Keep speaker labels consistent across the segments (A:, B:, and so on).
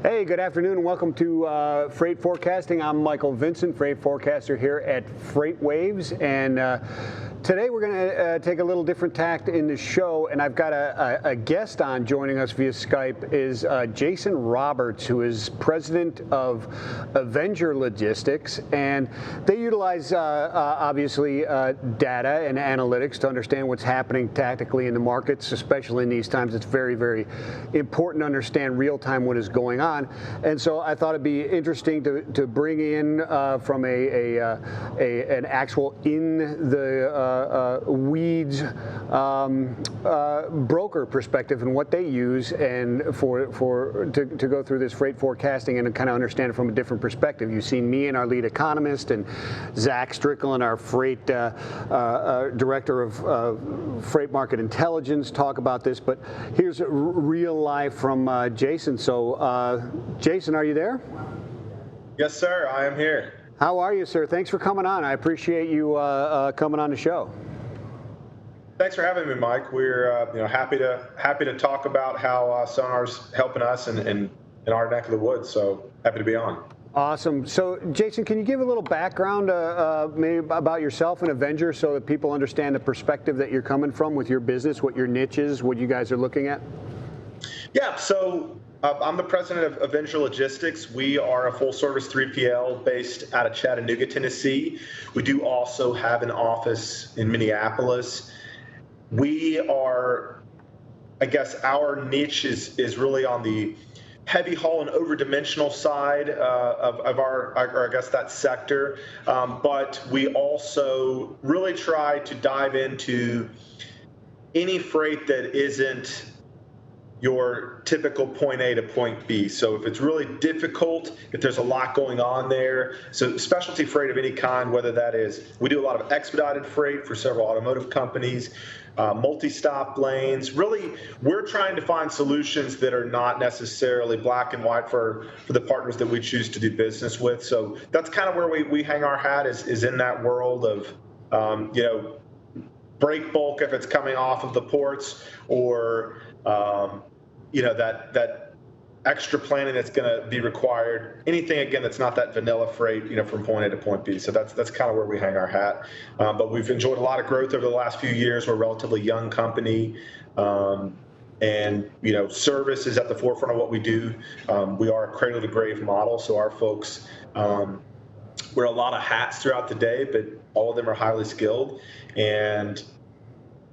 A: Hey, good afternoon. Welcome to Freight Forecasting. I'm Michael Vincent, Freight Forecaster here at FreightWaves, and today we're going to take a little different tact in the show, and I've got a guest on joining us via Skype is Jason Roberts, who is president of Avenger Logistics, and they utilize obviously data and analytics to understand what's happening tactically in the markets, especially in these times. It's very, very important to understand real time what is going on. And so I thought it'd be interesting to bring in from an actual in the weeds broker perspective and what they use, and to go through this freight forecasting and kind of understand it from a different perspective. You've seen me and our lead economist, and Zach Strickland, our freight director of freight market intelligence, talk about this. But here's real life from Jason. So Jason, are you there?
B: Yes, sir. I am here.
A: How are you, sir? Thanks for coming on. I appreciate you coming on the show.
B: Thanks for having me, Mike. We're happy to talk about how Sonar's helping us in our neck of the woods. So happy to be on.
A: Awesome. So, Jason, can you give a little background maybe about yourself and Avenger so that people understand the perspective that you're coming from with your business, what your niche is, what you guys are looking at?
B: Yeah. So I'm the president of Avenger Logistics. We are a full-service 3PL based out of Chattanooga, Tennessee. We do also have an office in Minneapolis. We are, I guess, our niche is really on the heavy haul and over-dimensional side of our, I guess, that sector. But we also really try to dive into any freight that isn't your typical point A to point B. So if it's really difficult, if there's a lot going on there, so specialty freight of any kind, whether that is, we do a lot of expedited freight for several automotive companies, multi-stop lanes. Really, we're trying to find solutions that are not necessarily black and white for the partners that we choose to do business with. So that's kind of where we hang our hat, is in that world of, break bulk if it's coming off of the ports, or that extra planning that's going to be required. Anything, again, that's not that vanilla freight, from point A to point B. So that's kind of where we hang our hat. But we've enjoyed a lot of growth over the last few years. We're a relatively young company. And service is at the forefront of what we do. We are a cradle to grave model, so our folks wear a lot of hats throughout the day, but all of them are highly skilled. And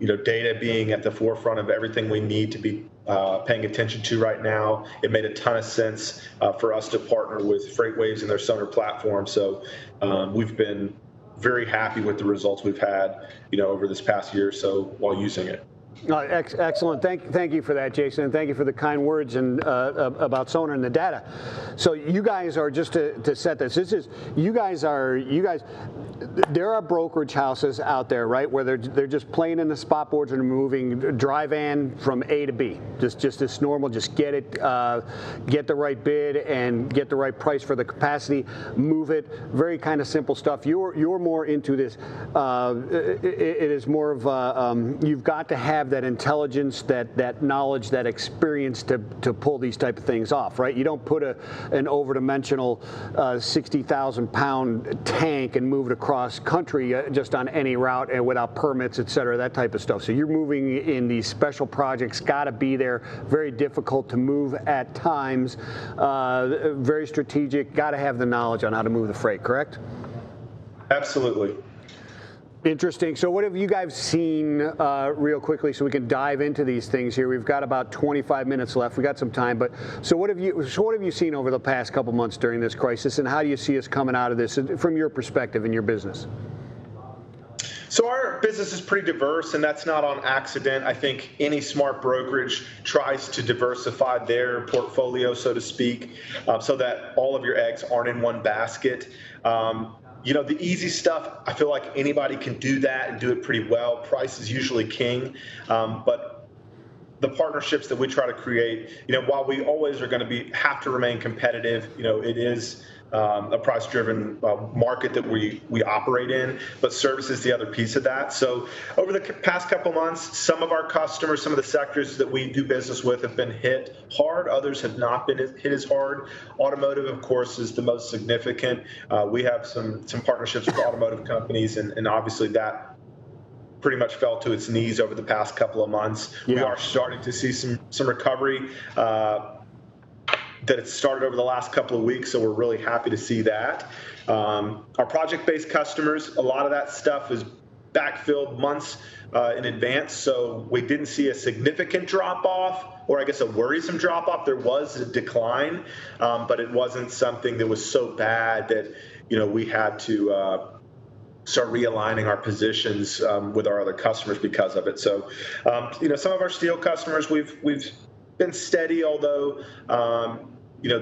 B: data being at the forefront of everything we need to be paying attention to right now, it made a ton of sense for us to partner with FreightWaves and their Sonar platform. So we've been very happy with the results we've had, over this past year or so while using it.
A: Excellent. Thank you for that, Jason, and thank you for the kind words and about Sonar and the data. So you guys are, just to set this is you guys. There are brokerage houses out there, right, where they're just playing in the spot boards and moving dry van from A to B, just this normal, just get it, get the right bid and get the right price for the capacity, move it. Very kind of simple stuff. You're more into this. It is more of you've got to have that intelligence, that knowledge, that experience to pull these type of things off, right? You don't put an over-dimensional 60,000-pound tank and move it across country just on any route and without permits, et cetera, that type of stuff. So you're moving in these special projects, got to be there, very difficult to move at times, very strategic, got to have the knowledge on how to move the freight, correct?
B: Absolutely.
A: Interesting. So what have you guys seen real quickly so we can dive into these things here? We've got about 25 minutes left. We got some time, but so what have you seen over the past couple months during this crisis, and how do you see us coming out of this from your perspective in your business?
B: So our business is pretty diverse, and that's not on accident. I think any smart brokerage tries to diversify their portfolio, so to speak, so that all of your eggs aren't in one basket. The easy stuff, I feel like anybody can do that and do it pretty well. Price is usually king. But the partnerships that we try to create, while we always are going to have to remain competitive, it is a price-driven market that we operate in, but service is the other piece of that. So over the past couple months, some of our customers, some of the sectors that we do business with have been hit hard. Others have not been hit as hard. Automotive, of course, is the most significant. We have some partnerships with automotive companies, and obviously that pretty much fell to its knees over the past couple of months. Yeah. We are starting to see some recovery that it's started over the last couple of weeks, so we're really happy to see that. Our project-based customers, a lot of that stuff is backfilled months in advance, so we didn't see a significant drop-off, or I guess a worrisome drop-off. There was a decline, but it wasn't something that was so bad that we had to start realigning our positions with our other customers because of it. So, some of our steel customers, we've been steady, although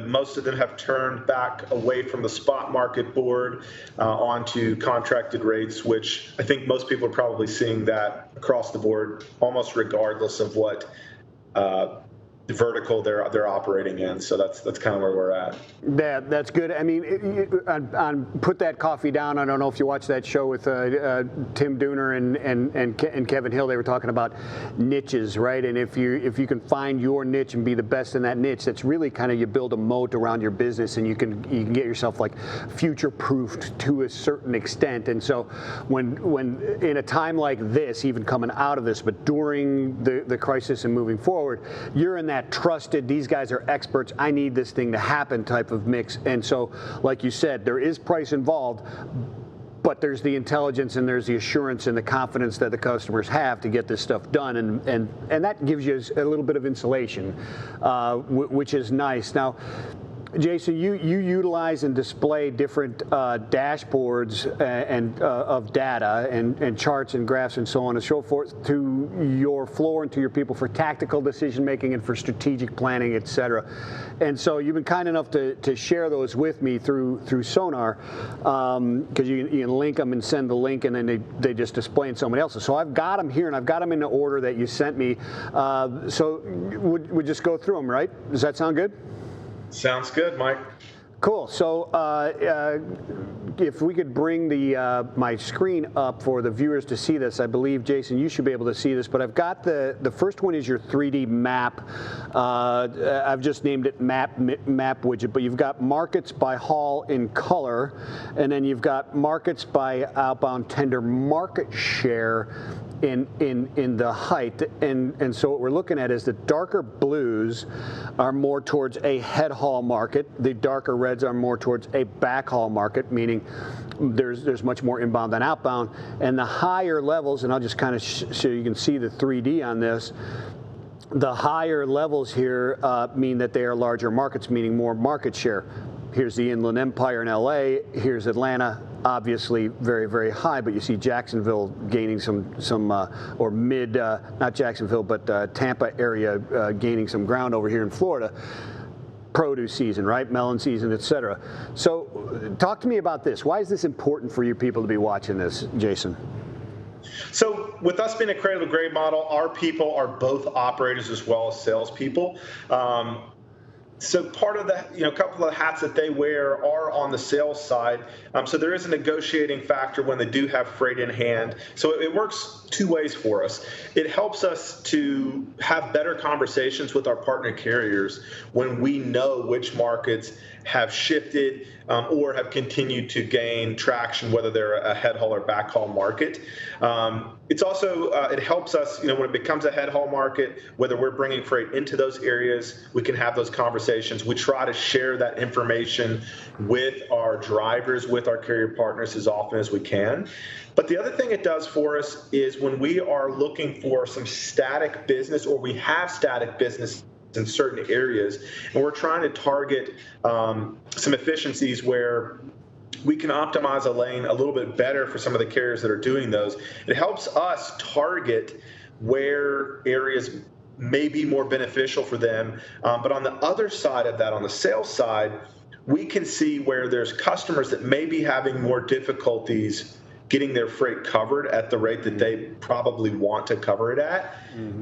B: most of them have turned back away from the spot market board onto contracted rates, which I think most people are probably seeing that across the board, almost regardless of what vertical they're operating in. So that's kind of where we're at.
A: That's good. I mean, on Put That Coffee Down, I don't know if you watched that show with Tim Dooner and Kevin Hill. They were talking about niches, right? And if you can find your niche and be the best in that niche, that's really kind of, you build a moat around your business, and you can get yourself like future-proofed to a certain extent. And so when in a time like this, even coming out of this, but during the crisis and moving forward, you're in that trusted, these guys are experts, I need this thing to happen type of mix. And so, like you said, there is price involved, but there's the intelligence and there's the assurance and the confidence that the customers have to get this stuff done, and that gives you a little bit of insulation, which is nice. Now, Jason, you utilize and display different dashboards and of data and charts and graphs and so on and so forth to your floor and to your people for tactical decision making and for strategic planning, et cetera. And so you've been kind enough to share those with me through Sonar, because you can link them and send the link, and then they just display in someone else's. So I've got them here, and I've got them in the order that you sent me. So we just go through them, right? Does that sound good?
B: Sounds good, Mike.
A: Cool. So if we could bring my screen up for the viewers to see this, I believe, Jason, you should be able to see this, but I've got the first one is your 3D map. I've just named it map widget, but you've got markets by haul in color, and then you've got markets by outbound tender market share in the height, and so what we're looking at is the darker blues are more towards a head haul market, the darker reds are more towards a back haul market, meaning there's much more inbound than outbound, and the higher levels, and I'll just kind of so you can see the 3D on this, the higher levels here mean that they are larger markets, meaning more market share. Here's the Inland Empire in LA, here's Atlanta, obviously very, very high, but you see Jacksonville gaining some or mid, not Jacksonville, but Tampa area gaining some ground over here in Florida. Produce season, right? Melon season, et cetera. So talk to me about this. Why is this important for you people to be watching this, Jason?
B: So with us being a cradle to grave model, our people are both operators as well as salespeople. So part of the, a couple of hats that they wear are on the sales side. So there is a negotiating factor when they do have freight in hand. So it works two ways for us. It helps us to have better conversations with our partner carriers when we know which markets have shifted or have continued to gain traction, whether they're a head haul or back haul market. It's also, it helps us, when it becomes a head haul market, whether we're bringing freight into those areas, we can have those conversations. We try to share that information with our drivers, with our carrier partners as often as we can. But the other thing it does for us is when we are looking for some static business, or we have static business in certain areas, and we're trying to target some efficiencies where we can optimize a lane a little bit better for some of the carriers that are doing those. It helps us target where areas may be more beneficial for them. But on the other side of that, on the sales side, we can see where there's customers that may be having more difficulties getting their freight covered at the rate that they probably want to cover it at.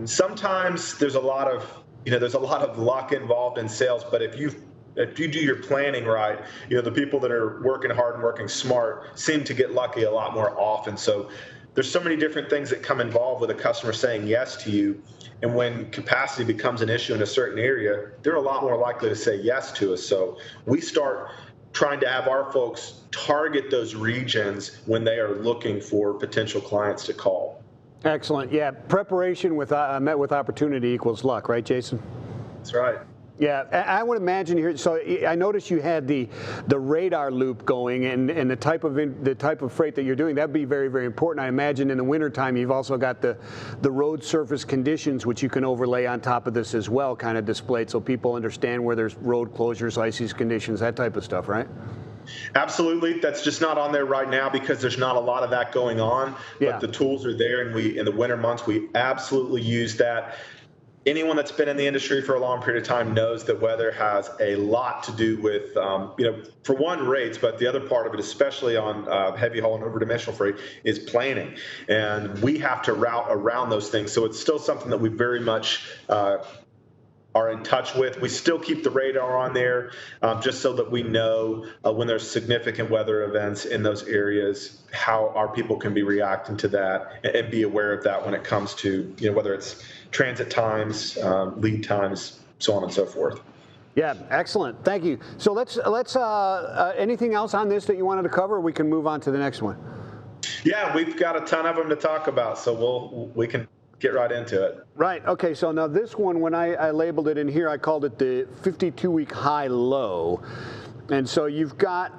B: Sometimes there's a lot of luck involved in sales, but if you do your planning right, the people that are working hard and working smart seem to get lucky a lot more often. So there's so many different things that come involved with a customer saying yes to you. And when capacity becomes an issue in a certain area, they're a lot more likely to say yes to us. So we start trying to have our folks target those regions when they are looking for potential clients to call.
A: Excellent. Yeah, preparation met with opportunity equals luck, right, Jason?
B: That's right.
A: Yeah, I would imagine here. So I noticed you had the radar loop going, and the type of freight that you're doing. That'd be very, very important. I imagine in the wintertime you've also got the road surface conditions, which you can overlay on top of this as well, kind of displayed, so people understand where there's road closures, icy conditions, that type of stuff, right?
B: Absolutely. That's just not on there right now because there's not a lot of that going on.
A: Yeah.
B: But the tools are there, and in the winter months we absolutely use that. Anyone that's been in the industry for a long period of time knows that weather has a lot to do with, for one, rates, but the other part of it, especially on heavy haul and overdimensional freight, is planning. And we have to route around those things. So it's still something that we very much are in touch with. We still keep the radar on there just so that we know when there's significant weather events in those areas, how our people can be reacting to that and be aware of that when it comes to, whether it's transit times, lead times, so on and so forth.
A: Yeah, excellent. Thank you. So let's anything else on this that you wanted to cover? Or we can move on to the next one.
B: Yeah, we've got a ton of them to talk about, so we can get right into it.
A: Right. Okay. So now this one, when I labeled it in here, I called it the 52-week high-low, and so you've got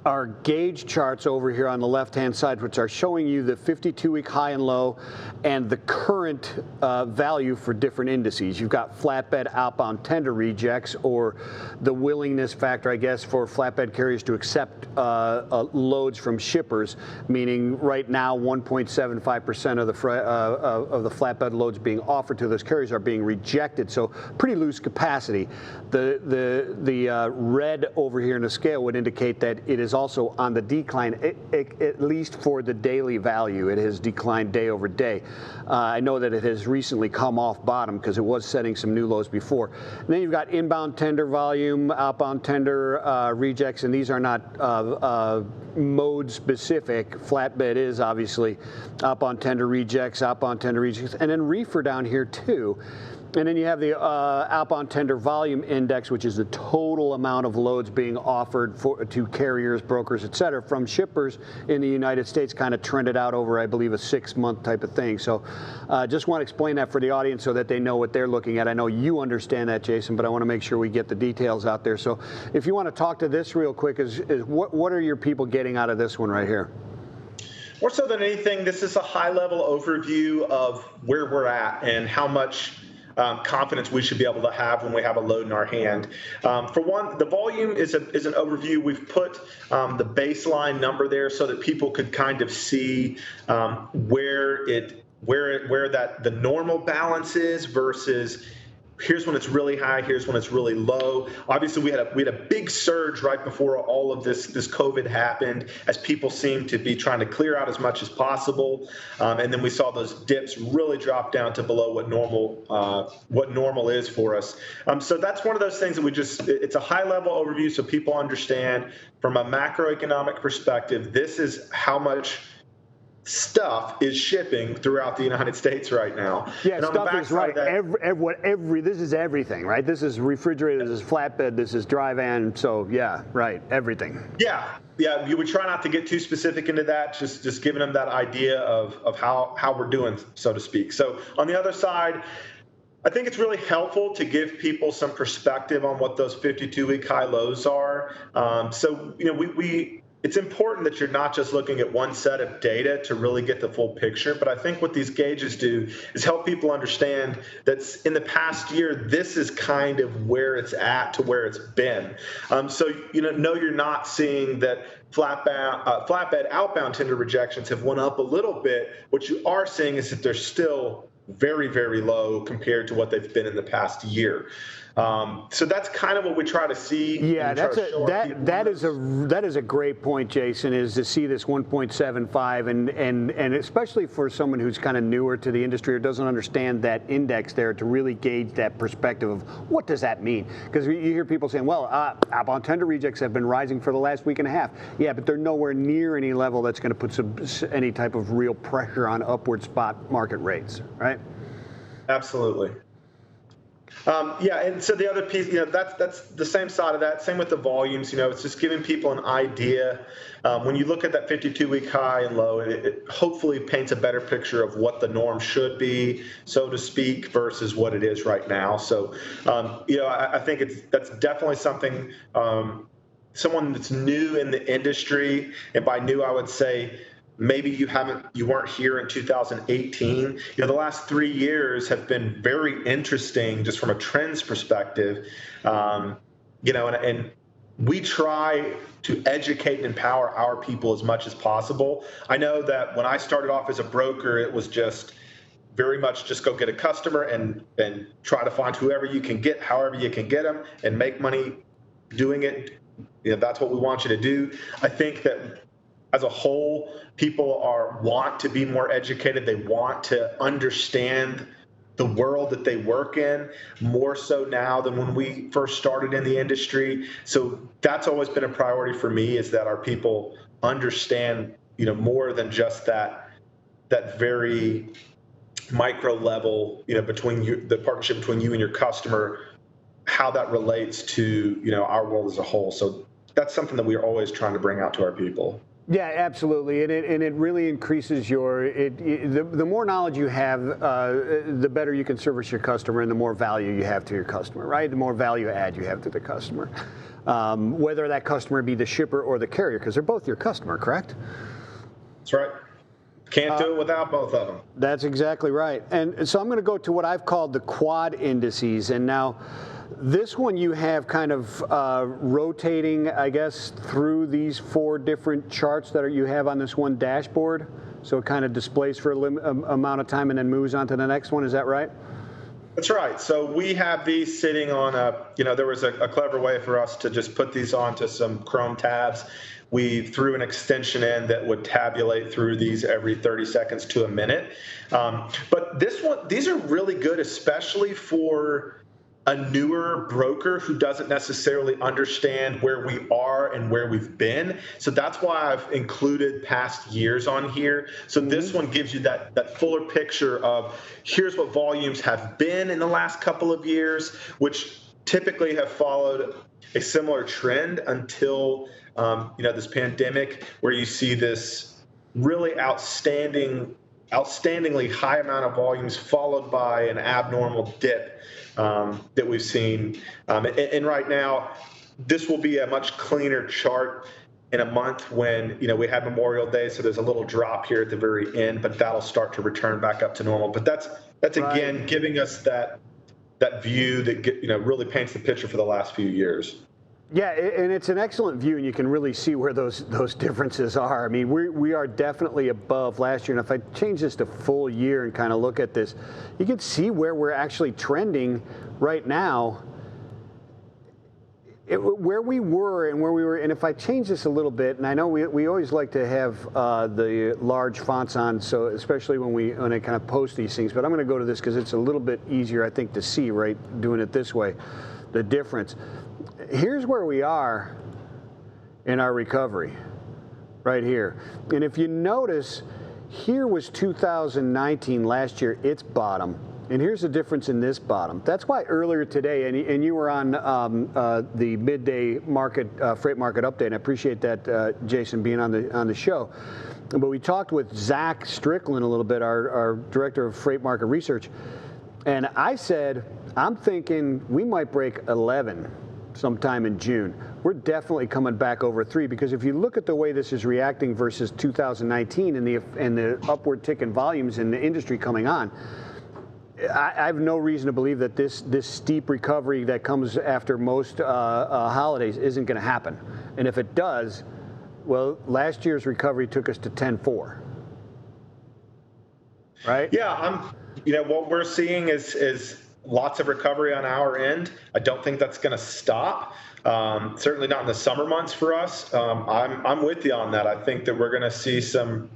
A: our gauge charts over here on the left-hand side, which are showing you the 52-week high and low and the current value for different indices. You've got flatbed outbound tender rejects, or the willingness factor, I guess, for flatbed carriers to accept loads from shippers, meaning right now 1.75% of the flatbed loads being offered to those carriers are being rejected, so pretty loose capacity. The red over here in the scale would indicate that it is also on the decline, at least for the daily value. It has declined day over day. I know that it has recently come off bottom because it was setting some new lows before. And then you've got inbound tender volume, outbound tender rejects, and these are not mode specific. Flatbed is obviously outbound tender rejects, and then reefer down here too. And then you have the outbound tender volume index, which is the total amount of loads being offered to carriers, brokers, et cetera, from shippers in the United States, kind of trended out over, I believe, a 6-month type of thing. So just want to explain that for the audience so that they know what they're looking at. I know you understand that, Jason, but I want to make sure we get the details out there. So if you want to talk to this real quick, is what are your people getting out of this one right here?
B: More so than anything, this is a high-level overview of where we're at and how much confidence we should be able to have when we have a load in our hand. For one, the volume is an overview. We've put the baseline number there so that people could kind of see where the normal balance is versus here's when it's really high, here's when it's really low. Obviously, we had a big surge right before all of this COVID happened, as people seemed to be trying to clear out as much as possible, and then we saw those dips really drop down to below what normal is for us. So that's one of those things that it's a high-level overview so people understand from a macroeconomic perspective, this is how much stuff is shipping throughout the United States right now.
A: Yeah, stuff is right. This is everything, right? This is refrigerator, this is flatbed, this is dry van. So yeah, right, everything.
B: Yeah. You would try not to get too specific into that. Just giving them that idea of how we're doing, so to speak. So on the other side, I think it's really helpful to give people some perspective on what those 52-week high lows are. So it's important that you're not just looking at one set of data to really get the full picture, but I think what these gauges do is help people understand that in the past year, this is kind of where it's at to where it's been. So no, you're not seeing that flatbed outbound tender rejections have went up a little bit. What you are seeing is that they're still very, very low compared to what they've been in the past year. So that's kind of what we try to see.
A: Yeah, that is a great point, Jason, is to see this 1.75 and especially for someone who's kind of newer to the industry or doesn't understand that index there, to really gauge that perspective of what does that mean? Because you hear people saying, well, outbound tender rejects have been rising for the last week and a half. Yeah, but they're nowhere near any level that's going to put any type of real pressure on upward spot market rates, right?
B: Absolutely. Yeah, and so the other piece, that's the same side of that. Same with the volumes. It's just giving people an idea. When you look at that 52-week high and low, it hopefully paints a better picture of what the norm should be, so to speak, versus what it is right now. So, I think that's definitely something. Someone that's new in the industry, and by new, I would say, maybe you weren't here in 2018. The last 3 years have been very interesting just from a trends perspective. And we try to educate and empower our people as much as possible. I know that when I started off as a broker, it was just very much just go get a customer and try to find whoever you can get, however you can get them, and make money doing it. That's what we want you to do. I think that as a whole, people want to be more educated. They want to understand the world that they work in more so now than when we first started in the industry. So that's always been a priority for me, is that our people understand, more than just that very micro level, between you, the partnership between you and your customer, how that relates to, our world as a whole. So that's something that we are always trying to bring out to our people.
A: Yeah, absolutely, and it really increases the more knowledge you have, the better you can service your customer, and the more value you have to your customer, right? The more value add you have to the customer, whether that customer be the shipper or the carrier, because they're both your customer, correct?
B: That's right. Can't do it without both of them.
A: That's exactly right. And so I'm going to go to what I've called the quad indices, and now this one you have kind of rotating, I guess, through these 4 different charts that you have on this one dashboard. So it kind of displays for a amount of time and then moves on to the next one. Is that right?
B: That's right. So we have these sitting on there was a clever way for us to just put these onto some Chrome tabs. We threw an extension in that would tabulate through these every 30 seconds to a minute. But these are really good, especially for a newer broker who doesn't necessarily understand where we are and where we've been. So that's why I've included past years on here. So this one gives you that fuller picture of here's what volumes have been in the last couple of years, which typically have followed a similar trend until this pandemic, where you see this really outstandingly high amount of volumes followed by an abnormal dip that we've seen. And right now, this will be a much cleaner chart in a month when we have Memorial Day, so there's a little drop here at the very end, but that'll start to return back up to normal. But that's again right, giving us that view that really paints the picture for the last few years.
A: Yeah, and it's an excellent view, and you can really see where those differences are. I mean, we are definitely above last year, and if I change this to full year and kind of look at this, you can see where we're actually trending right now, where we were and where we were. And if I change this a little bit, and I know we always like to have the large fonts on, so especially when I kind of post these things, but I'm going to go to this because it's a little bit easier, I think, to see, right, doing it this way, the difference. Here's where we are in our recovery, right here. And if you notice, here was 2019 last year, its bottom. And here's the difference in this bottom. That's why earlier today, and you were on the midday market freight market update, and I appreciate that, Jason, being on the show. But we talked with Zach Strickland a little bit, our director of freight market research, and I said, I'm thinking we might break 11 sometime in June. We're definitely coming back over 3, because if you look at the way this is reacting versus 2019 and the upward tick in volumes in the industry coming on, I have no reason to believe that this steep recovery that comes after most holidays isn't going to happen. And if it does, well, last year's recovery took us to 10.4, right?
B: Yeah, what we're seeing is lots of recovery on our end. I don't think that's going to stop. Certainly not in the summer months for us. I'm with you on that. I think that we're going to see some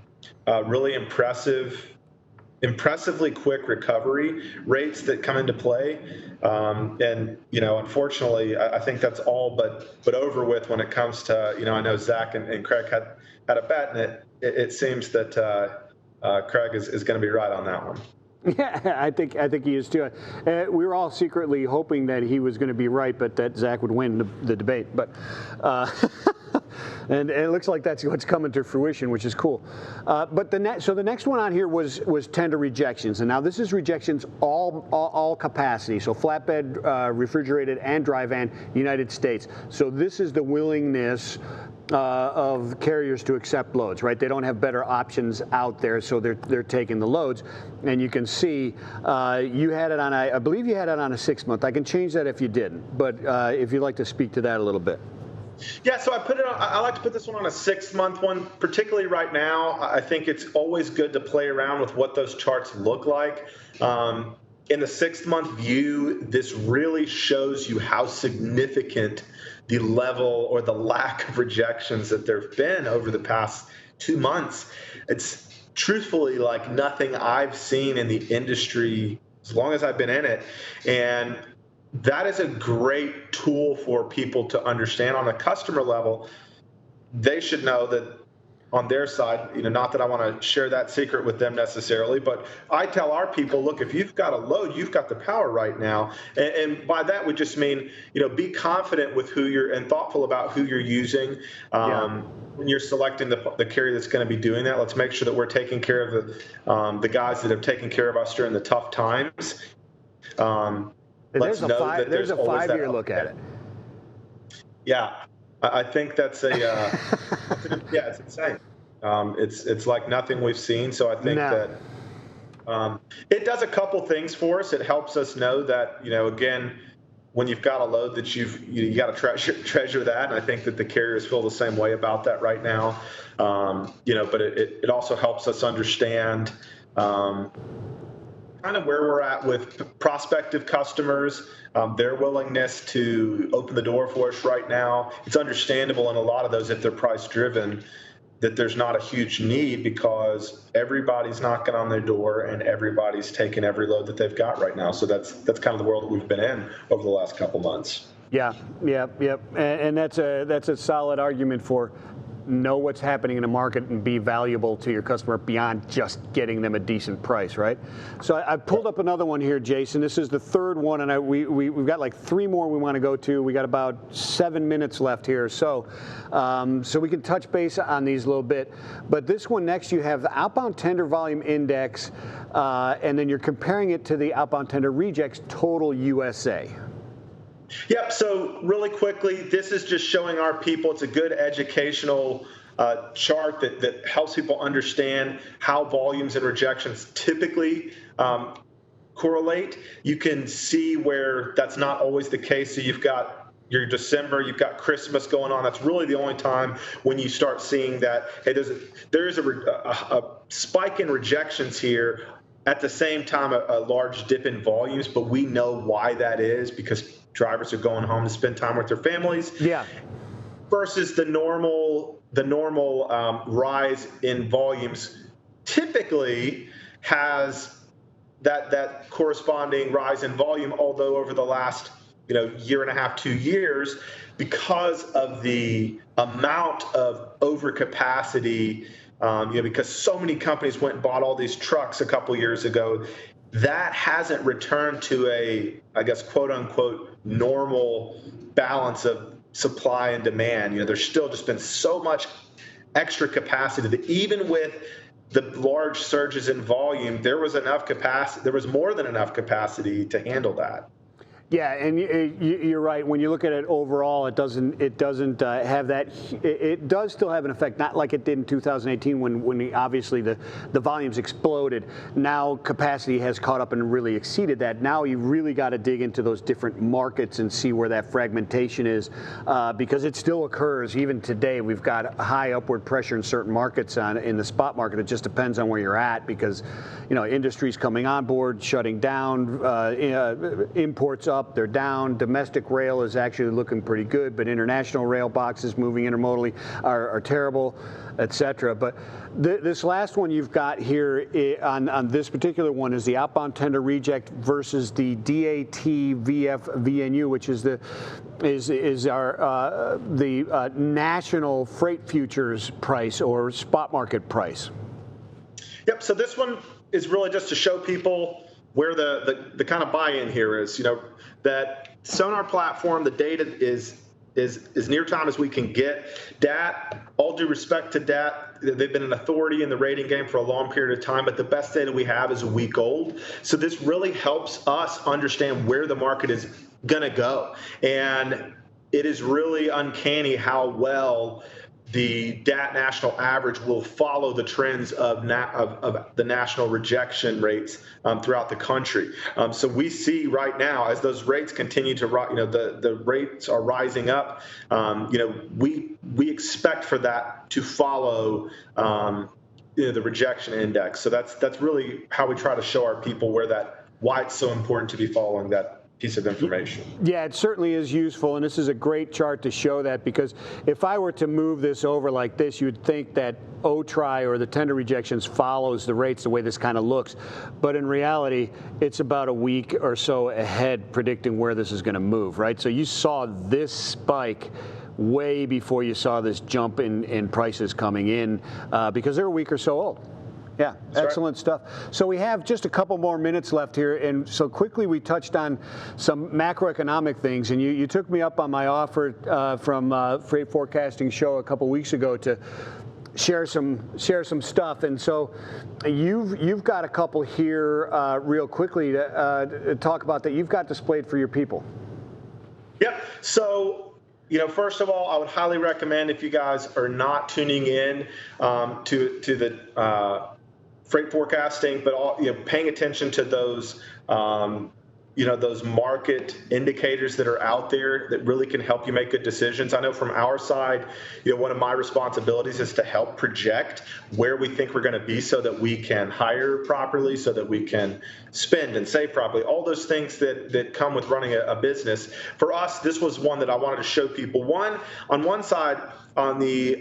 B: really impressively quick recovery rates that come into play. And, unfortunately, I think that's all but over with when it comes to, I know Zach and Craig had a bet, and it seems that Craig is going to be right on that one.
A: Yeah, I think he is too. We were all secretly hoping that he was going to be right, but that Zach would win the debate. But and it looks like that's what's coming to fruition, which is cool. But the next one on here was tender rejections, and now this is rejections all capacity, so flatbed, refrigerated, and dry van, United States. So this is the willingness of carriers to accept loads, right? They don't have better options out there, so they're taking the loads. And you can see you had it on, I believe you had it on a 6 month. I can change that if you didn't, but if you'd like to speak to that a little bit.
B: Yeah, so I like to put this one on a 6 month one, particularly right now. I think it's always good to play around with what those charts look like. In the 6 month view, this really shows you how significant the level or the lack of rejections that there have been over the past 2 months. It's truthfully like nothing I've seen in the industry as long as I've been in it. And that is a great tool for people to understand on a customer level. They should know that on their side, not that I want to share that secret with them necessarily, but I tell our people, look, if you've got a load, you've got the power right now. And by that would just mean, be confident with and thoughtful about who you're using. When you're selecting the carrier that's going to be doing that, let's make sure that we're taking care of the guys that have taken care of us during the tough times.
A: There's a 5-year look at it.
B: Yeah. I think that's yeah, it's insane. It's like nothing we've seen. So I think that it does a couple things for us. It helps us know that, again, when you've got a load that you got to treasure that. And I think that the carriers feel the same way about that right now. But it also helps us understand kind of where we're at with prospective customers, their willingness to open the door for us right now. It's understandable in a lot of those, if they're price driven, that there's not a huge need because everybody's knocking on their door and everybody's taking every load that they've got right now. So that's kind of the world that we've been in over the last couple months.
A: Yeah. And that's a solid argument for know what's happening in the market and be valuable to your customer beyond just getting them a decent price, right? So I pulled up another one here, Jason. This is the third one, and we've got like 3 more we want to go to. We got about 7 minutes left here, so we can touch base on these a little bit. But this one next, you have the outbound tender volume index, and then you're comparing it to the outbound tender rejects total USA.
B: Yep. So really quickly, this is just showing our people. It's a good educational chart that helps people understand how volumes and rejections typically correlate. You can see where that's not always the case. So you've got your December, you've got Christmas going on. That's really the only time when you start seeing that, hey, there is a spike in rejections here. At the same time, a large dip in volumes, but we know why that is because drivers are going home to spend time with their families. Yeah. Versus the normal rise in volumes typically has that corresponding rise in volume. Although over the last year and a half, 2 years, because of the amount of overcapacity. Because so many companies went and bought all these trucks a couple years ago, that hasn't returned to a, I guess, quote unquote, normal balance of supply and demand. There's still just been so much extra capacity that even with the large surges in volume, there was enough capacity. There was more than enough capacity to handle that.
A: Yeah, and you're right. When you look at it overall, it doesn't have that. It does still have an effect, not like it did in 2018 when obviously the volumes exploded. Now capacity has caught up and really exceeded that. Now you really got to dig into those different markets and see where that fragmentation is, because it still occurs even today. We've got high upward pressure in certain markets in the spot market. It just depends on where you're at, because industries coming on board, shutting down, imports up, they're down. Domestic rail is actually looking pretty good, but international rail boxes moving intermodally are terrible, etc. But this last one you've got here on this particular one is the outbound tender reject versus the DAT VF VNU, which is the national freight futures price or spot market price.
B: Yep. So this one is really just to show people where the kind of buy-in here is. That Sonar platform, the data is near time as we can get. DAT, all due respect to DAT, they've been an authority in the rating game for a long period of time, but the best data we have is a week old. So this really helps us understand where the market is going to go. And it is really uncanny how well the DAT national average will follow the trends of the national rejection rates throughout the country. So we see right now, as those rates continue to rise, the rates are rising up. We expect for that to follow the rejection index. So that's really how we try to show our people why it's so important to be following that piece of information.
A: Yeah, it certainly is useful, and this is a great chart to show that, because if I were to move this over like this, you would think that OTRI or the tender rejections follows the rates the way this kind of looks, but in reality, it's about a week or so ahead predicting where this is going to move, right? So you saw this spike way before you saw this jump in prices coming in, because they're a week or so old. Yeah, that's excellent right. Stuff. So we have just a couple more minutes left here, and so quickly we touched on some macroeconomic things, and you took me up on my offer from Freight Forecasting Show a couple weeks ago to share some stuff, and so you've got a couple here real quickly to talk about that you've got displayed for your people.
B: Yep. So first of all, I would highly recommend, if you guys are not tuning in to the freight forecasting, but paying attention to those those market indicators that are out there that really can help you make good decisions. I know from our side, one of my responsibilities is to help project where we think we're going to be so that we can hire properly, so that we can spend and save properly, all those things that come with running a business. For us, this was one that I wanted to show people. On one side, on the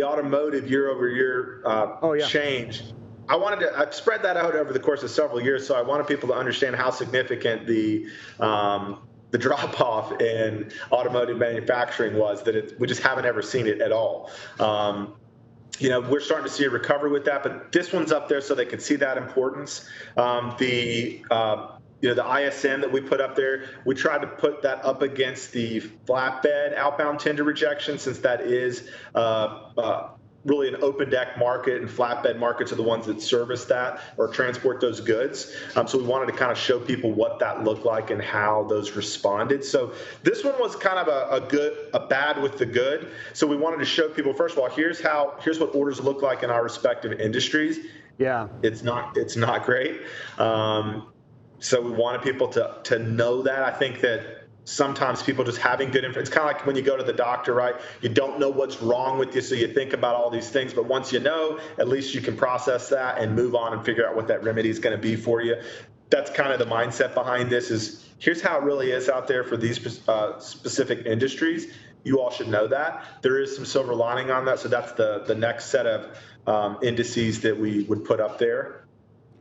B: automotive year-over-year change, I've spread that out over the course of several years, so I wanted people to understand how significant the drop-off in automotive manufacturing was, that we just haven't ever seen it at all. We're starting to see a recovery with that, but this one's up there so they can see that importance. The ISM that we put up there, we tried to put that up against the flatbed outbound tender rejection, since that is really an open deck market, and flatbed markets are the ones that service that or transport those goods. So we wanted to kind of show people what that looked like and how those responded. So this one was kind of a bad with the good. So we wanted to show people, first of all, here's what orders look like in our respective industries. Yeah, it's not great. So we wanted people to know that. I think that sometimes people just having good information. It's kind of like when you go to the doctor, right? You don't know what's wrong with you, so you think about all these things. But once you know, at least you can process that and move on and figure out what that remedy is going to be for you. That's kind of the mindset behind this, is here's how it really is out there for these specific industries. You all should know that. There is some silver lining on that, so that's the next set of indices that we would put up there.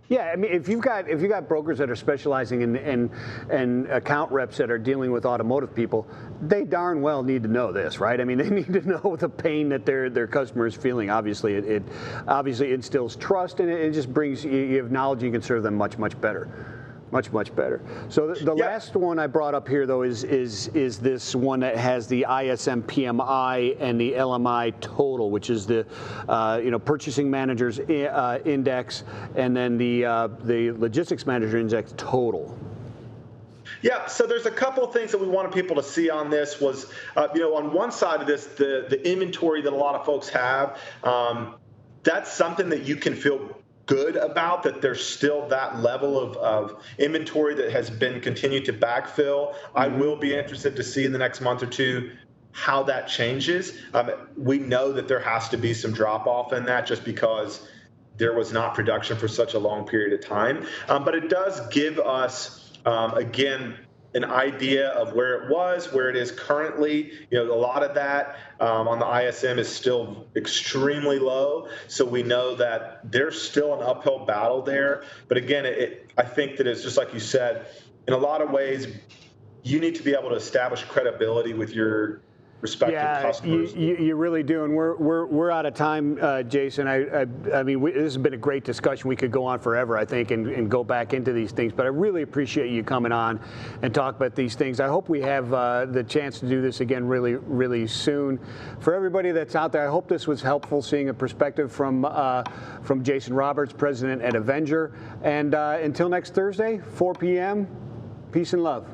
A: Yeah, I mean, if you've got brokers that are specializing in account reps that are dealing with automotive people, they darn well need to know this, right? I mean, they need to know the pain that their customer is feeling. Obviously, it obviously instills trust, and it just brings you have knowledge, and you can serve them much better. Much better. So the last one I brought up here, though, is this one that has the ISM PMI and the LMI total, which is the purchasing managers index, and then the logistics manager index total.
B: Yeah, so there's a couple of things that we wanted people to see on this was, on one side of this, the inventory that a lot of folks have, that's something that you can feel good about, that there's still that level of inventory that has been continued to backfill. I will be interested to see in the next month or two how that changes. We know that there has to be some drop off in that just because there was not production for such a long period of time. But it does give us, again, an idea of where it was, where it is currently. A lot of that on the ISM is still extremely low. So we know that there's still an uphill battle there. But again, I think that it's just like you said, in a lot of ways, you need to be able to establish credibility with your respective customers.
A: You really do, and we're out of time, Jason. I mean, this has been a great discussion. We could go on forever, I think, and go back into these things. But I really appreciate you coming on and talk about these things. I hope we have the chance to do this again really, really soon. For everybody that's out there, I hope this was helpful, seeing a perspective from Jason Roberts, president at Avenger. And until next Thursday, 4 p.m. Peace and love.